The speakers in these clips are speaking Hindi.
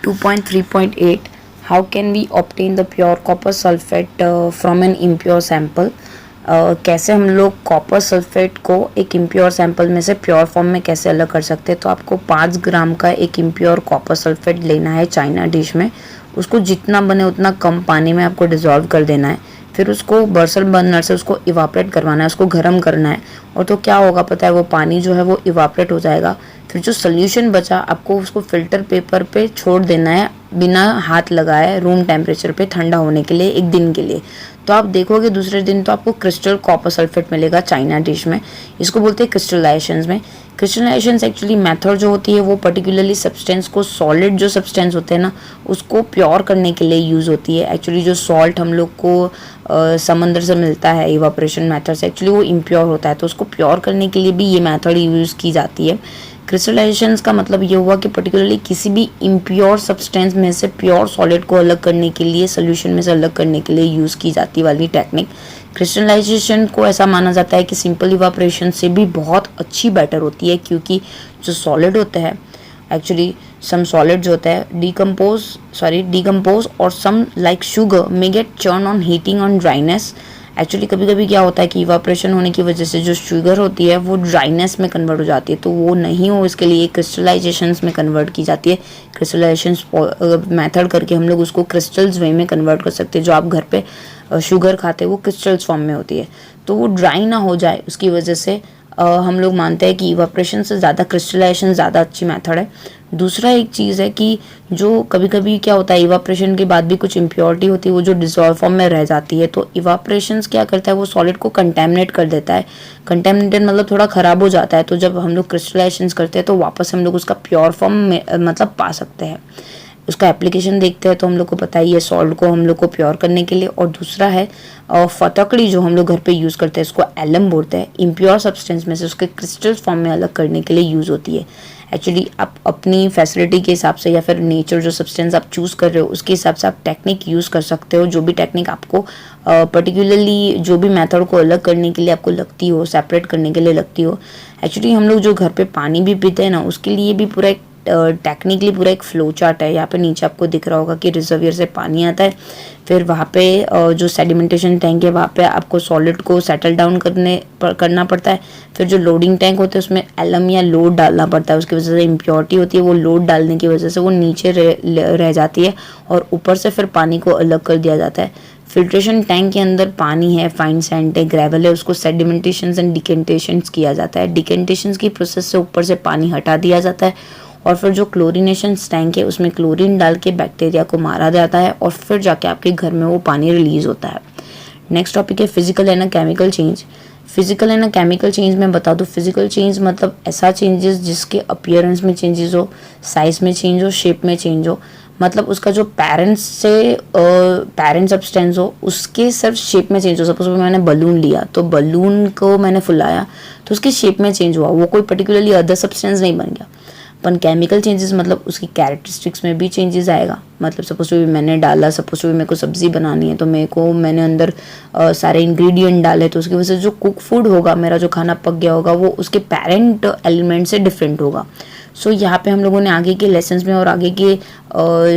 2.3.8 How can we obtain the pure copper sulfate from an impure sample? कैसे हम लोग कॉपर सल्फेट को एक इम्प्योर सैंपल में से प्योर फॉर्म में कैसे अलग कर सकते हैं। तो आपको 5 ग्राम का एक इम्प्योर कॉपर सल्फेट लेना है चाइना डिश में। उसको जितना बने उतना कम पानी में आपको डिज़ोल्व कर देना है। फिर उसको बर्नर बर्नर से उसको इवापरेट करवाना है, उसको गर्म करना है। और तो क्या होगा पता है, वो पानी जो है वो इवापरेट हो जाएगा। फिर जो सोल्यूशन बचा आपको उसको फिल्टर पेपर पे छोड़ देना है बिना हाथ लगाए, रूम टेम्परेचर पे ठंडा होने के लिए 1 दिन के लिए। तो आप देखोगे दूसरे दिन तो आपको क्रिस्टल कॉपर सल्फेट मिलेगा चाइना डिश में। इसको बोलते हैं क्रिस्टलाइजेशंस में। क्रिस्टलाइजेशंस एक्चुअली मेथड जो होती है वो पर्टिकुलरली सब्सटेंस को, सॉलिड जो सब्सटेंस होते हैं ना उसको प्योर करने के लिए यूज़ होती है। एक्चुअली जो सॉल्ट हम लोग को समंदर से मिलता है इवापोरेशन मेथड से, एक्चुअली वो इम्प्योर होता है। तो उसको प्योर करने के लिए भी ये मेथड यूज़ की जाती है। क्रिस्टलाइजेशंस का मतलब ये हुआ कि पर्टिकुलरली किसी भी इम्प्योर सब्सटेंस में से प्योर सॉलिड को अलग करने के लिए, सोल्यूशन में से अलग करने के लिए यूज़ की जाती वाली टेक्निक। क्रिस्टलाइजेशन को ऐसा माना जाता है कि सिंपल इवापोरेशन से भी बहुत अच्छी बेटर होती है, क्योंकि जो सॉलिड होता है एक्चुअली सम सॉलिड जो होता है डिकम्पोज और some like sugar may get churn on heating on dryness. Actually कभी कभी क्या होता है कि इवापोरेशन होने की वजह से जो शुगर होती है वो ड्राइनेस में कन्वर्ट हो जाती है, तो वो नहीं हो इसके लिए क्रिस्टलाइजेशंस में कन्वर्ट की जाती है। क्रिस्टलाइजेशंस मेथड करके हम लोग उसको क्रिस्टल्स वे में कन्वर्ट कर सकते हैं। जो आप घर पे शुगर खाते हैं वो क्रिस्टल्स फॉर्म में होती है, तो वो ड्राई ना हो जाए उसकी वजह से हम लोग मानते हैं कि इवापोरेशन से ज़्यादा क्रिस्टलाइजेशन ज़्यादा अच्छी मेथड है। दूसरा एक चीज़ है कि जो कभी कभी क्या होता है इवापोरेशन के बाद भी कुछ इम्प्योरिटी होती है, वो जो डिसॉल्व फॉर्म में रह जाती है। तो इवापोरेशन क्या करता है, वो सॉलिड को कंटेमिनेट कर देता है। कंटेमिनेटेड मतलब थोड़ा ख़राब हो जाता है। तो जब हम लोग क्रिस्टलाइजेशन करते हैं तो वापस हम लोग उसका प्योर फॉर्म में मतलब पा सकते हैं। उसका एप्लीकेशन देखते हैं तो हम लोग को पता ही है सॉल्ट को हम लोग को प्योर करने के लिए। और दूसरा है फटकड़ी जो हम लोग घर पे यूज़ करते हैं, इसको एलम बोलते हैं। इम्प्योर सब्सटेंस में से उसके क्रिस्टल फॉर्म में अलग करने के लिए यूज़ होती है। एक्चुअली आप अपनी फैसिलिटी के हिसाब से या फिर नेचर जो सब्सटेंस आप चूज़ कर रहे हो उसके हिसाब से आप टेक्निक यूज़ कर सकते हो। जो भी टेक्निक आपको पर्टिकुलरली जो भी मेथड को अलग करने के लिए आपको लगती हो, सेपरेट करने के लिए लगती हो। एक्चुअली हम लोग जो घर पे पानी भी पीते हैं ना उसके लिए भी पूरा एक टेक्निकली पूरा एक फ्लो चार्ट है। यहाँ पे नीचे आपको दिख रहा होगा कि रिजर्वियर से पानी आता है, फिर वहाँ पे जो सेडिमेंटेशन टैंक है वहाँ पे आपको सॉलिड को सेटल डाउन करना पड़ता है। फिर जो लोडिंग टैंक होते हैं उसमें एलम या लोड डालना पड़ता है। उसकी वजह से इम्प्योरिटी होती है, वो लोड डालने की वजह से वो नीचे रह जाती है और ऊपर से फिर पानी को अलग कर दिया जाता है। फिल्ट्रेशन टैंक के अंदर पानी है, फाइन सैंड है, ग्रेवल है, उसको सेडिमेंटेशन एंड डिकेंटेशन किया जाता है। डिकेंटेशन की प्रोसेस से ऊपर से पानी हटा दिया जाता है और फिर जो क्लोरीनेशन टैंक है उसमें क्लोरीन डाल के बैक्टीरिया को मारा जाता है और फिर जाके आपके घर में वो पानी रिलीज होता है। नेक्स्ट टॉपिक है physical and chemical change. Physical and chemical change में बता दूँ, फिजिकल चेंज मतलब ऐसा चेंजेस जिसके अपीयरेंस में चेंजेस हो, साइज में चेंज हो, शेप में चेंज हो। मतलब उसका जो पेरेंट सब्सटेंस हो उसके सिर्फ शेप में चेंज हो। सपोज मैंने बलून लिया तो बलून को मैंने फुलाया तो उसके शेप में चेंज हुआ, वो कोई पर्टिकुलरली अदर सब्सटेंस नहीं बन गया। अपन केमिकल चेंजेस मतलब उसकी कैरेक्टरिस्टिक्स में भी चेंजेस आएगा। मतलब सपोज भी मैंने डाला, सपोज भी मेरे को सब्जी बनानी है तो मैंने अंदर सारे इंग्रेडिएंट डाले तो उसकी वजह से जो कुक फूड होगा, मेरा जो खाना पक गया होगा, वो उसके पेरेंट एलिमेंट से डिफरेंट होगा। सो यहाँ पे हम लोगों ने आगे के लेसन्स में और आगे के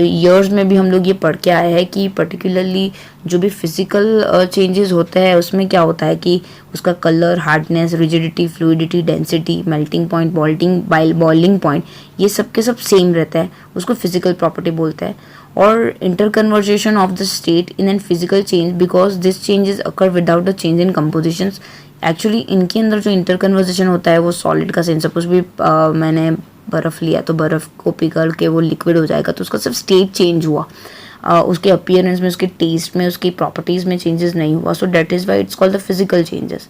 ईयर्स में भी हम लोग ये पढ़ के आए हैं कि पर्टिकुलरली जो भी फिजिकल चेंजेस होते हैं उसमें क्या होता है कि उसका colour, hardness, rigidity, fluidity, density, melting point, boiling point, ये सब के सब सेम रहता है। उसको फिजिकल प्रॉपर्टी बोलते हैं। और interconversion of the state in an physical change because this changes occur without a change in compositions. Actually इनके अंदर जो इंटरकन्वर्जेशन होता है वो सॉलिड का सेंस, सपोज भी मैंने बर्फ़ लिया तो बर्फ़ को पिघल के वो लिक्विड हो जाएगा तो उसका सिर्फ स्टेट चेंज हुआ, उसके अपीयरेंस में, उसके टेस्ट में, उसकी प्रॉपर्टीज़ में चेंजेस नहीं हुआ। So that is why it's called the physical changes.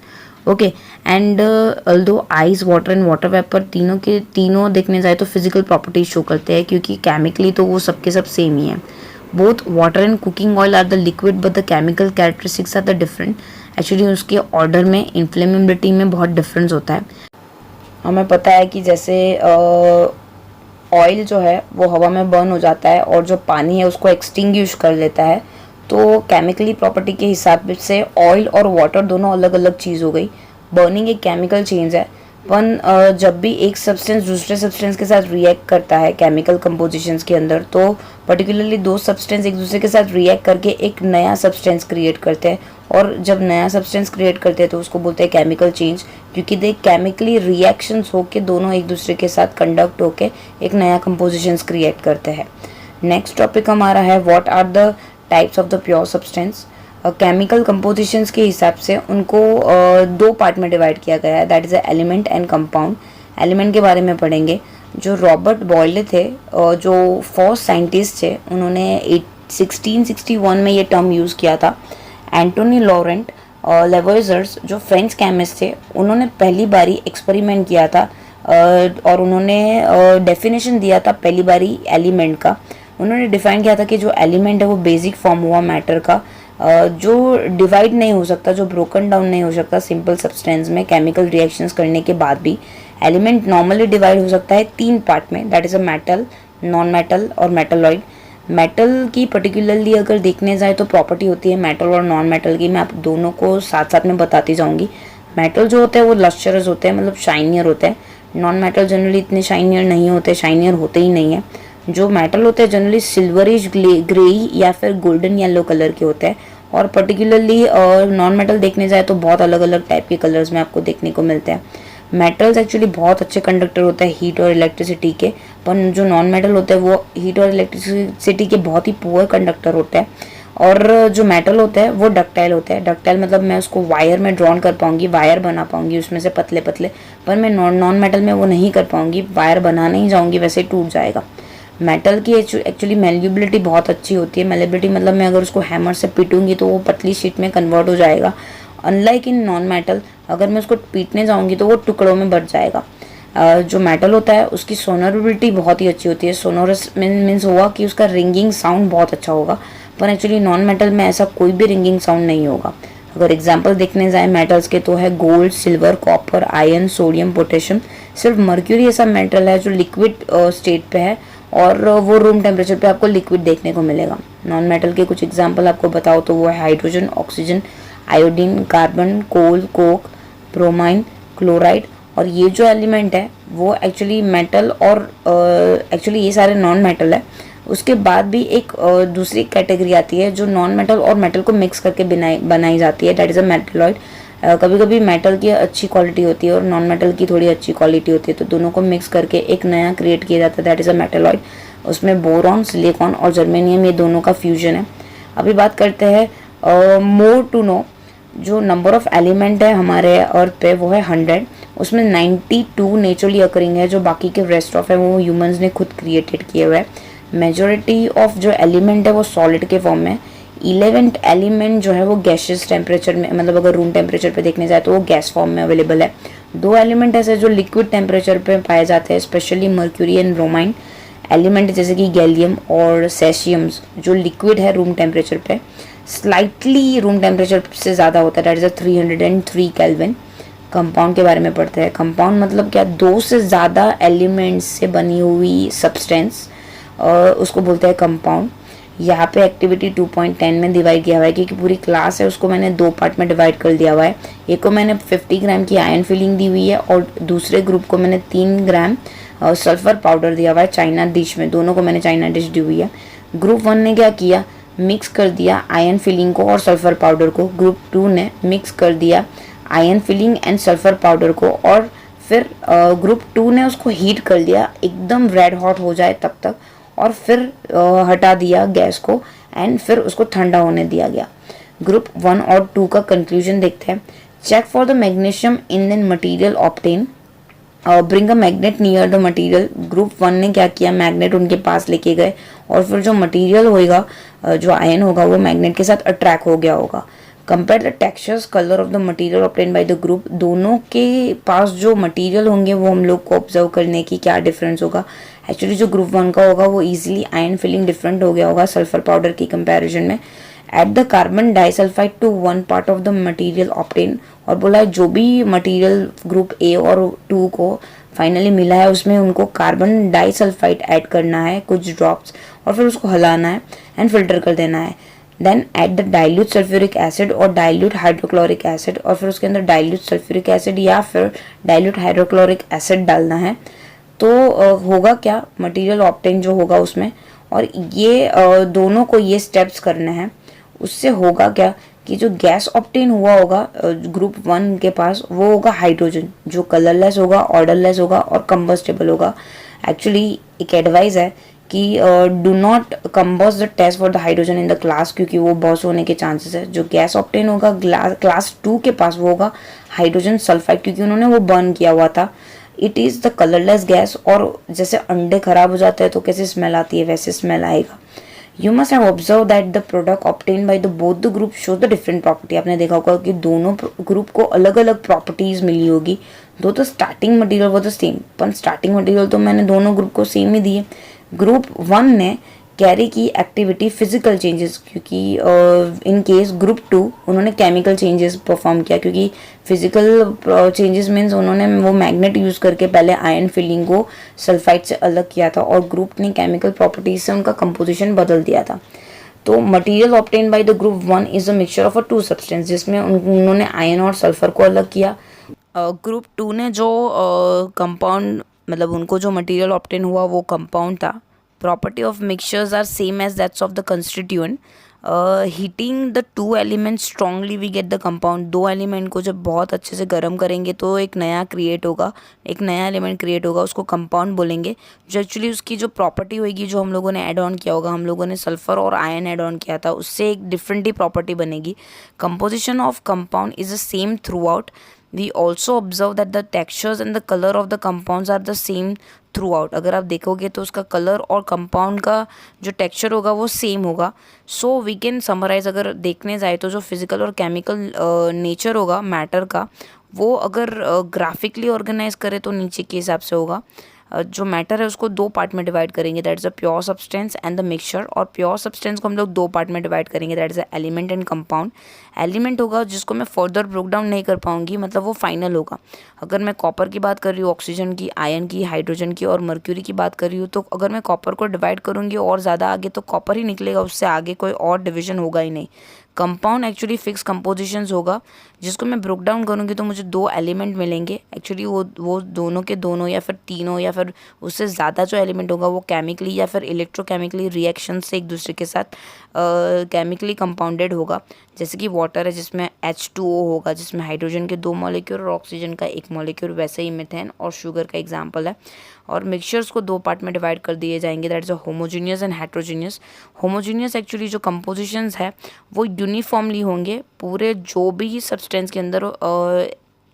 Okay, and although ice, water and water vapour तीनों देखने जाए तो फिजिकल प्रॉपर्टीज शो करते हैं, क्योंकि केमिकली तो वो सबके सब सेम ही है। Both water and cooking oil are the liquid but the chemical characteristics are the different. Actually उसके ऑर्डर में, इन्फ्लेमेबिलिटी में बहुत डिफरेंस होता है। हमें पता है कि जैसे ऑयल जो है वो हवा में बर्न हो जाता है और जो पानी है उसको एक्सटिंग्विश कर लेता है। तो केमिकली प्रॉपर्टी के हिसाब से ऑयल और वाटर दोनों अलग अलग चीज़ हो गई। बर्निंग एक केमिकल चेंज है जब भी एक सब्सटेंस दूसरे सब्सटेंस के साथ रिएक्ट करता है केमिकल कंपोजिशंस के अंदर, तो पर्टिकुलरली दो सब्सटेंस एक दूसरे के साथ रिएक्ट करके एक नया सब्सटेंस क्रिएट करते हैं। और जब नया सब्सटेंस क्रिएट करते हैं तो उसको बोलते हैं केमिकल चेंज, क्योंकि दे केमिकली रिएक्शंस होके दोनों एक दूसरे के साथ कंडक्ट होके एक नया कंपोजिशंस क्रिएट करते हैं। नेक्स्ट टॉपिक हमारा है what are the types of the pure substance. Chemical compositions के हिसाब से उनको दो पार्ट में डिवाइड किया गया है, that is element and compound. Element के बारे में पढ़ेंगे। जो रॉबर्ट बॉयले थे, जो फर्स्ट साइंटिस्ट थे, उन्होंने 1661 में ये टर्म यूज़ किया था। एंटोनी लॉरेंट लेवोइजर्स जो फ्रेंच केमिस्ट थे, उन्होंने पहली बारी एक्सपेरिमेंट किया था और उन्होंने डेफिनेशन दिया था पहली बारी एलिमेंट का। उन्होंने डिफाइन किया था कि जो एलिमेंट है वो बेसिक फॉर्म हुआ मैटर का, जो डिवाइड नहीं हो सकता, जो ब्रोकन डाउन नहीं हो सकता सिंपल सब्सटेंस में केमिकल रिएक्शंस करने के बाद भी। एलिमेंट नॉर्मली डिवाइड हो सकता है तीन पार्ट में, that is a metal, non metal और मेटलॉइड। मेटल की पर्टिकुलरली अगर देखने जाए तो प्रॉपर्टी होती है मेटल और नॉन मेटल की, मैं आप दोनों को साथ साथ में बताती जाऊंगी। मेटल जो होते हैं वो लस्चरस होते हैं, मतलब शाइनियर होते हैं। नॉन मेटल जनरली इतने शाइनियर नहीं होते, शाइनियर होते ही नहीं है। जो मेटल होते हैं जनरली सिल्वरिश ग्रे या फिर गोल्डन येलो कलर के होते हैं। और पर्टिकुलरली नॉन मेटल देखने जाए तो बहुत अलग अलग टाइप के कलर्स में आपको देखने को मिलते हैं। मेटल्स एक्चुअली बहुत अच्छे कंडक्टर होते हैं हीट और इलेक्ट्रिसिटी के, पर जो नॉन मेटल होते हैं वो हीट और इलेक्ट्रिसिटी के बहुत ही पुअर कंडक्टर होते हैं। और जो मेटल होते हैं वो डक्टाइल होते हैं। डक्टाइल मतलब मैं उसको वायर में ड्रॉन कर पाऊंगी, वायर बना पाऊंगी उसमें से पतले पतले, पर मैं नॉन मेटल में वो नहीं कर पाऊंगी, वायर बनाने ही जाऊंगी वैसे टूट जाएगा। मेटल की एक्चुअली मेल्यूबिलिटी बहुत अच्छी होती है। मेल्यूबिलिटी मतलब मैं अगर उसको हैमर से पीटूंगी तो वो पतली शीट में कन्वर्ट हो जाएगा। अनलाइक इन नॉन मेटल, अगर मैं उसको पीटने जाऊंगी तो वो टुकड़ों में बट जाएगा। जो मेटल होता है उसकी सोनोरिटी बहुत ही अच्छी होती है। सोनोरस मीन्स हुआ कि उसका रिंगिंग साउंड बहुत अच्छा होगा, पर एक्चुअली नॉन मेटल में ऐसा कोई भी रिंगिंग साउंड नहीं होगा। अगर एग्जाम्पल देखने जाए मेटल्स के तो है gold, silver, copper, iron, sodium, potassium. सिर्फ मर्क्यूरी ऐसा मेटल है जो लिक्विड स्टेट पे है और वो रूम टेम्परेचर पे आपको लिक्विड देखने को मिलेगा। नॉन मेटल के कुछ एग्जाम्पल आपको बताओ तो वो है हाइड्रोजन, ऑक्सीजन, आयोडीन, कार्बन, कोल, कोक, ब्रोमाइन, क्लोराइड। और ये जो एलिमेंट है वो एक्चुअली मेटल और एक्चुअली ये सारे नॉन मेटल है। उसके बाद भी एक दूसरी कैटेगरी आती है जो नॉन मेटल और मेटल को मिक्स करके बनाई जाती है, दैट इज़ अ मेटलॉइड। कभी कभी मेटल की अच्छी क्वालिटी होती है और नॉन मेटल की थोड़ी अच्छी क्वालिटी होती है, तो दोनों को मिक्स करके एक नया क्रिएट किया जाता है, दैट इज़ अ मेटलॉइड। उसमें बोरॉन, सिलिकॉन और जर्मेनियम ये दोनों का फ्यूजन है। अभी बात करते हैं मोर टू नो। जो नंबर ऑफ एलिमेंट है हमारे अर्थ पे वो है 100। उसमें 92 नेचुरली अकरिंग है, जो बाकी के रेस्ट ऑफ है वो ह्यूमंस ने खुद क्रिएटेड किए हुए हैं। मेजॉरिटी ऑफ जो एलिमेंट है वो सॉलिड के फॉर्म में। 11th एलिमेंट जो है वो गैशियस टेम्परेचर में, मतलब अगर रूम टेम्परेचर पे देखने जाए तो वो गैस फॉर्म में अवेलेबल है। दो एलिमेंट ऐसे जो लिक्विड टेम्परेचर पे पाए जाते हैं, specially mercury and bromine. Element जैसे कि गैलियम और सेशियम्स जो लिक्विड है रूम टेम्परेचर पे, स्लाइटली रूम टेम्परेचर से ज़्यादा होता है, that is a 303 kelvin. Compound के बारे में पढ़ते हैं। कंपाउंड मतलब क्या, दो से ज़्यादा एलिमेंट्स से बनी हुई सब्सटेंस, उसको बोलते हैं कंपाउंड। यहाँ पे एक्टिविटी 2.10 में डिवाइड किया हुआ है, क्योंकि पूरी क्लास है उसको मैंने दो पार्ट में डिवाइड कर दिया हुआ है। एक को मैंने 50 ग्राम की आयरन फिलिंग दी हुई है और दूसरे ग्रुप को मैंने 3 ग्राम सल्फर पाउडर दिया हुआ है चाइना डिश में। दोनों को मैंने चाइना डिश दी हुई है। ग्रुप 1 ने क्या किया, मिक्स कर दिया आयरन फिलिंग को और सल्फर पाउडर को। ग्रुप 2 ने मिक्स कर दिया iron filling and sulphur powder को, और फिर ग्रुप 2 ने उसको हीट कर दिया एकदम रेड हॉट हो जाए तब तक, और फिर हटा दिया गैस को एंड फिर उसको ठंडा होने दिया गया। ग्रुप 1 और 2 का कंक्लूजन देखते हैं। Check for the magnesium in an material obtain, bring a magnet near the material. Group 1 ने क्या किया, मैग्नेट उनके पास लेके गए और फिर जो मटीरियल होगा, जो आयन होगा, वो मैग्नेट के साथ अट्रैक्ट हो गया होगा। Compare the textures colour of the material obtain by the group. दोनों के पास जो मटीरियल होंगे वो हम लोग को ऑब्जर्व करने की क्या डिफरेंस होगा। एक्चुअली जो ग्रुप 1 का होगा वो इजीली आयन फिलिंग डिफरेंट हो गया होगा सल्फर पाउडर की कंपैरिजन में। At the carbon disulphide to 1 part of the material obtain, और बोला जो भी मटीरियल ग्रुप ए और 2 को फाइनली मिला है उसमें उनको कार्बन डाइसल्फाइड ऐड करना है कुछ ड्रॉप्स, और फिर उसको हिलाना है एंड फिल्टर कर देना है। Then add the dilute sulphuric acid और डाइल्यूट हाइड्रोक्लोरिक एसिड, और फिर उसके अंदर डाइल्यूट सल्फ्यूरिक एसिड या फिर डाइल्यूट हाइड्रोक्लोरिक एसिड डालना है। तो होगा क्या, मटेरियल ऑब्टेन जो होगा उसमें, और ये दोनों को ये स्टेप्स करने हैं। उससे होगा क्या कि जो गैस ऑब्टेन हुआ होगा ग्रुप 1 के पास, वो होगा हाइड्रोजन, जो कलरलेस होगा, ऑर्डरलेस होगा और कंबस्टेबल होगा। एक्चुअली एक एडवाइस है कि do not combust the test for the hydrogen in the class, क्योंकि वो बॉस होने के चांसेस है। जो गैस ऑब्टेन होगा क्लास 2 के पास, वो होगा हाइड्रोजन सल्फाइड, क्योंकि उन्होंने वो बर्न किया हुआ था। It is the colourless gas, और जैसे अंडे खराब हो जाते हैं तो कैसे स्मेल आती है, वैसे स्मेल आएगा। You must have observe that the product obtain by the both the group show the different property. आपने देखा होगा कि दोनों ग्रुप को अलग अलग प्रॉपर्टीज मिली होगी। दो तो स्टार्टिंग मटेरियल वो तो सेम, पर स्टार्टिंग मटेरियल तो मैंने दोनों ग्रुप को सेम ही दिए। ग्रुप 1 ने कैरी की एक्टिविटी फिजिकल चेंजेस, क्योंकि इन केस ग्रुप 2 उन्होंने केमिकल चेंजेस परफॉर्म किया, क्योंकि फिजिकल चेंजेस मीन्स उन्होंने वो मैग्नेट यूज़ करके पहले आयन फिलिंग को सल्फाइड से अलग किया था, और ग्रुप ने केमिकल प्रॉपर्टीज से उनका कंपोजिशन बदल दिया था। तो material obtain by the group 1 is a mixture of a 2 substance, जिसमें उन्होंने आयन और सल्फर को अलग किया। ग्रुप 2 ने जो कंपाउंड, मतलब उनको जो मटेरियल ऑब्टेन हुआ वो कंपाउंड था। Property of mixtures are same as that's of the constituent. Heating the 2 elements strongly we get the compound. 2 element को जब बहुत अच्छे से गर्म करेंगे तो एक नया क्रिएट होगा, एक नया एलिमेंट क्रिएट होगा, उसको कंपाउंड बोलेंगे। जो एक्चुअली उसकी जो प्रॉपर्टी होगी, जो हम लोगों ने ऐड ऑन किया होगा, हम लोगों ने सल्फर और आयन ऐड ऑन किया था, उससे एक डिफरेंट ही प्रॉपर्टी बनेगी। Composition of compound is the same through out. We also observe that the textures and the color of the compounds are the same throughout। अगर आप देखोगे तो उसका कलर और कंपाउंड का जो टेक्सचर होगा वो सेम होगा। सो वी कैन समराइज, अगर देखने जाए तो जो फिजिकल और केमिकल नेचर होगा मैटर का, वो अगर ग्राफिकली ऑर्गेनाइज करे तो नीचे के हिसाब से होगा। जो मैटर है उसको 2 पार्ट में डिवाइड करेंगे, that is a pure substance and the mixture. और प्योर सब्सटेंस को हम लोग 2 पार्ट में डिवाइड करेंगे, that is a element and compound. Element होगा जिसको मैं फर्दर ब्रोक डाउन नहीं कर पाऊंगी, मतलब वो फाइनल होगा। अगर मैं कॉपर की बात कर रही हूँ, ऑक्सीजन की, आयन की, हाइड्रोजन की और मर्क्यूरी की बात कर रही हूँ, तो अगर मैं कॉपर को डिवाइड करूँगी और ज़्यादा आगे तो कॉपर ही निकलेगा, उससे आगे कोई और डिवीजन होगा ही नहीं। कंपाउंड एक्चुअली फिक्स कंपोजिशंस होगा, जिसको मैं ब्रोक डाउन करूँगी तो मुझे 2 एलिमेंट मिलेंगे। एक्चुअली वो दोनों के दोनों या फिर तीनों या फिर उससे ज़्यादा जो एलिमेंट होगा वो केमिकली या फिर इलेक्ट्रोकेमिकली रिएक्शन से एक दूसरे के साथ केमिकली कंपाउंडेड होगा। जैसे कि वाटर है जिसमें H2O होगा, जिसमें हाइड्रोजन के 2 मॉलिक्यूल और ऑक्सीजन का 1 मॉलिक्यूल, वैसे ही मीथेन और शुगर का एग्जाम्पल है। और मिक्सचर्स को 2 पार्ट में डिवाइड कर दिए जाएंगे, that is a homogeneous and heterogeneous. Homogeneous actually जो कंपोजिशंस है वो यूनिफॉर्मली होंगे, पूरे जो भी सब्सटेंस के अंदर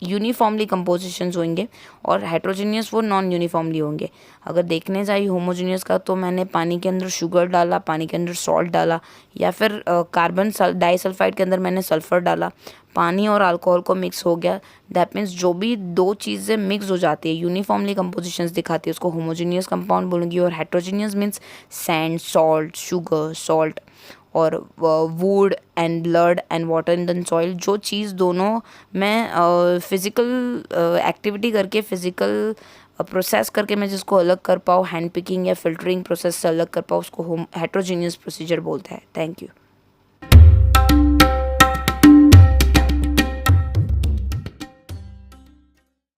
यूनिफॉर्मली कंपोजिशंस होंगे, और हेट्रोजीनियस वो नॉन यूनिफॉर्मली होंगे। अगर देखने जाए होमोजीनियस का, तो मैंने पानी के अंदर शुगर डाला, पानी के अंदर सॉल्ट डाला, या फिर कार्बन डाइसल्फाइड के अंदर मैंने सल्फर डाला, पानी और अल्कोहल को मिक्स हो गया। दैट मीन्स जो भी 2 चीज़ें मिक्स हो जाती है, यूनिफॉर्मली कंपोजिशंस दिखाती है, उसको होमोजीनियस कंपाउंड बोलूँगी। और heterogeneous means sand, salt, sugar, salt और wood and blood and water in the soil. जो चीज़ दोनों मैं फिज़िकल एक्टिविटी करके, फिज़िकल प्रोसेस करके मैं जिसको अलग कर पाऊँ, हैंड पिकिंग या फिल्टरिंग प्रोसेस से अलग कर पाऊँ, उसको हेट्रोजीनियस प्रोसीजर बोलते हैं। Thank you.